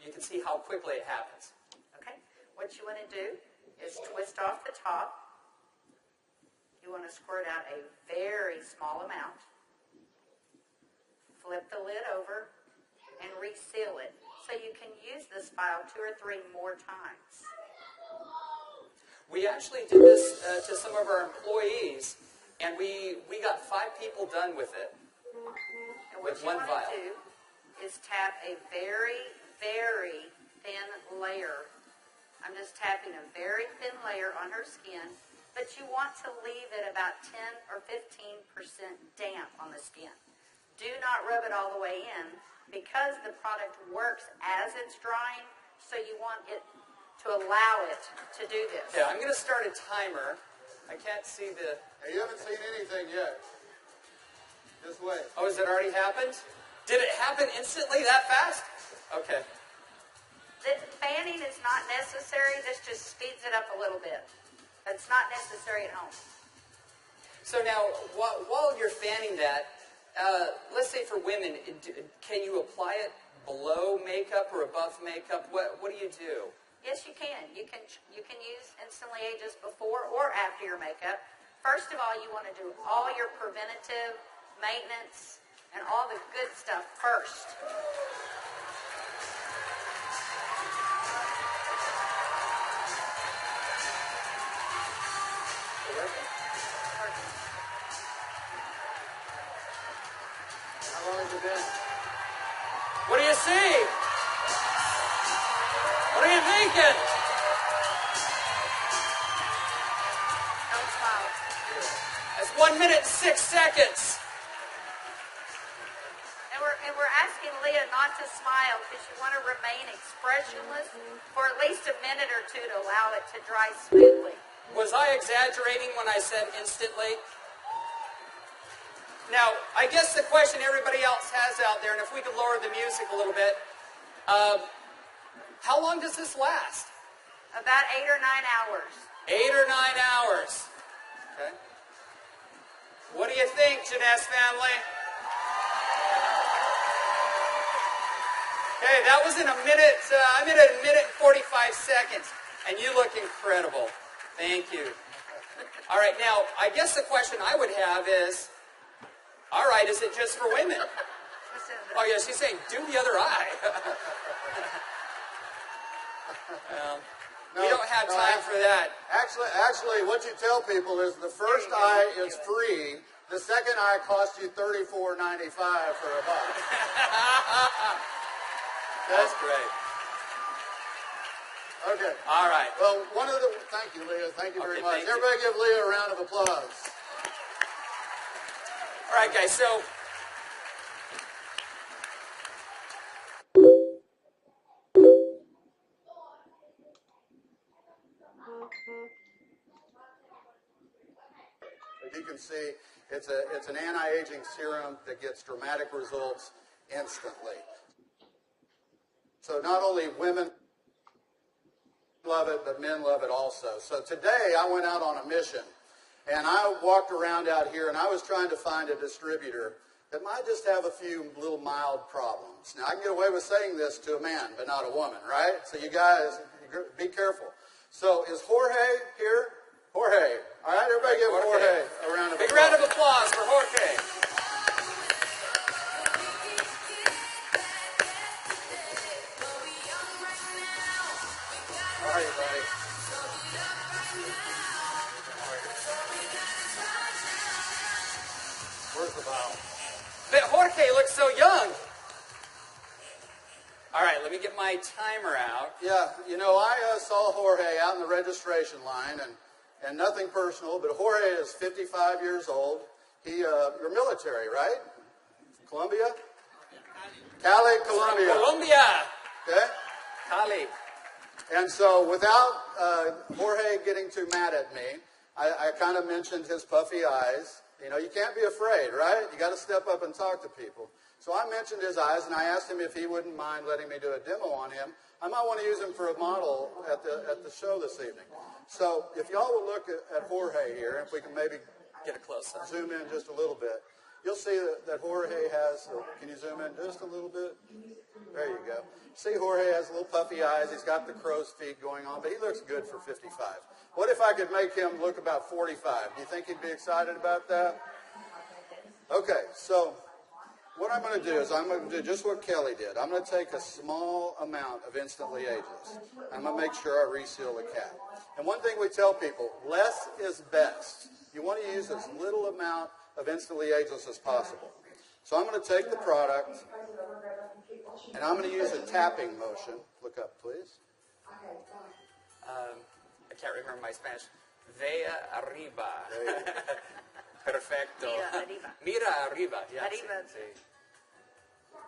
you can see how quickly it happens. Okay. What you want to do is twist off the top. You want to squirt out a very small amount. Flip the lid over and reseal it so you can use this file 2 or 3 more times. We actually did this to some of our employees, and we got 5 people done with it. And what you want to do is tap a very, very thin layer. I'm just tapping a very thin layer on her skin, but you want to leave it about 10 or 15% damp on the skin. Do not rub it all the way in because the product works as it's drying, so you want it to allow it to do this. Yeah, I'm going to start a timer. I can't see the... Hey, you haven't seen anything yet. Just wait. Oh, has it already happened? Did it happen instantly that fast? Okay. The fanning is not necessary. This just speeds it up a little bit. It's not necessary at home. So now, while you're fanning that, let's say for women, can you apply it below makeup or above makeup? What do you do? Yes, you can. You can use Instantly Ageless before or after your makeup. First of all, you want to do all your preventative maintenance and all the good stuff first. How long has it been? What do you see? What are you thinking? Don't smile. That's 1 minute and 6 seconds. And we're asking Leah not to smile because you want to remain expressionless for at least a minute or 2 to allow it to dry smoothly. Was I exaggerating when I said instantly? Now, I guess the question everybody else has out there, and if we could lower the music a little bit, how long does this last? About 8 or 9 hours. 8 or 9 hours. Okay. What do you think, Jeunesse family? Okay, that was in a minute, I'm at a minute and 45 seconds, and you look incredible. Thank you. All right, now, I guess the question I would have is, all right, is it just for women? Oh, yeah, she's saying, do the other eye. We don't have time for that. Actually, what you tell people is the first eye is free. The second eye costs you $34.95 for a buck. That's great. Okay. All right. Well, thank you, Leah. Thank you very much. Thank you. Everybody give Leah a round of applause. All right, guys, so as you can see, it's an anti-aging serum that gets dramatic results instantly. So not only women love it, but men love it also. So today I went out on a mission, and I walked around out here, and I was trying to find a distributor that might just have a few little mild problems. Now, I can get away with saying this to a man, but not a woman, right? So you guys, be careful. So is Jorge here? Jorge. All right, everybody give Jorge a round of applause. big round of applause for Jorge. How are you, buddy? Where's the bottle? But Jorge looks so young. All right, let me get my timer out. Yeah, you know, I saw Jorge out in the registration line, and nothing personal, but Jorge is 55 years old. You're military, right? Colombia? Cali, Colombia. Colombia. Okay? Cali. And so without Jorge getting too mad at me, I kind of mentioned his puffy eyes. You know, you can't be afraid, right? You got to step up and talk to people. So I mentioned his eyes, and I asked him if he wouldn't mind letting me do a demo on him. I might want to use him for a model at the show this evening. So if y'all will look at Jorge here, if we can maybe Get a close-up. zoom in just a little bit. you'll see that Jorge has, can you zoom in just a little bit? There you go. See, Jorge has little puffy eyes. He's got the crow's feet going on, but he looks good for 55. What if I could make him look about 45? Do you think he'd be excited about that? Okay, so what I'm going to do is I'm going to do just what Kelly did. I'm going to take a small amount of Instantly Ageless. I'm going to make sure I reseal the cap. And one thing we tell people, less is best. You want to use as little amount of Instantly Ageless as possible. So I'm going to take the product, and I'm going to use a tapping motion. Look up, please. I can't remember my Spanish. Vea arriba. Perfecto. Mira arriba. Mira arriba. Yeah, Arriba. sí.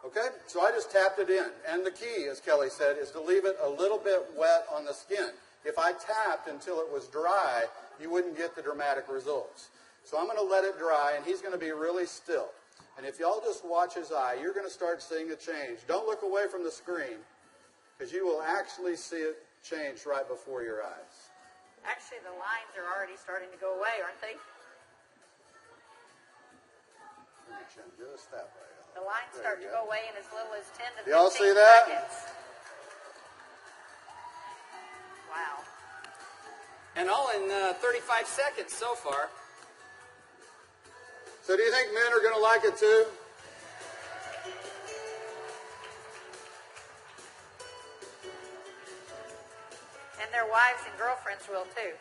Okay, so I just tapped it in. And the key, as Kelly said, is to leave it a little bit wet on the skin. If I tapped until it was dry, you wouldn't get the dramatic results. So I'm going to let it dry, and he's going to be really still. And if y'all just watch his eye, you're going to start seeing a change. Don't look away from the screen, because you will actually see it change right before your eyes. Actually, the lines are already starting to go away, aren't they? Just that way. The lines There start you to go. go away in as little as 10 to 15 Y'all see that? seconds. Wow. And all in 35 seconds so far. So do you think men are going to like it too? And their wives and girlfriends will too.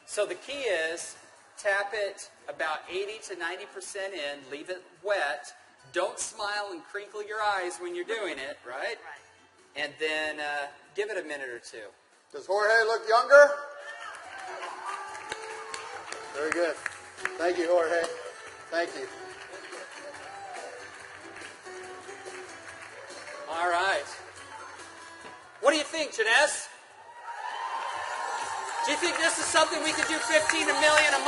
So the key is tap it about 80 to 90% in, leave it wet. Don't smile and crinkle your eyes when you're doing it, right? Right. And then give it a minute or two. Does Jorge look younger? Very good. Thank you, Jorge. Thank you. All right. What do you think, Janess? Do you think this is something we could do 15 million a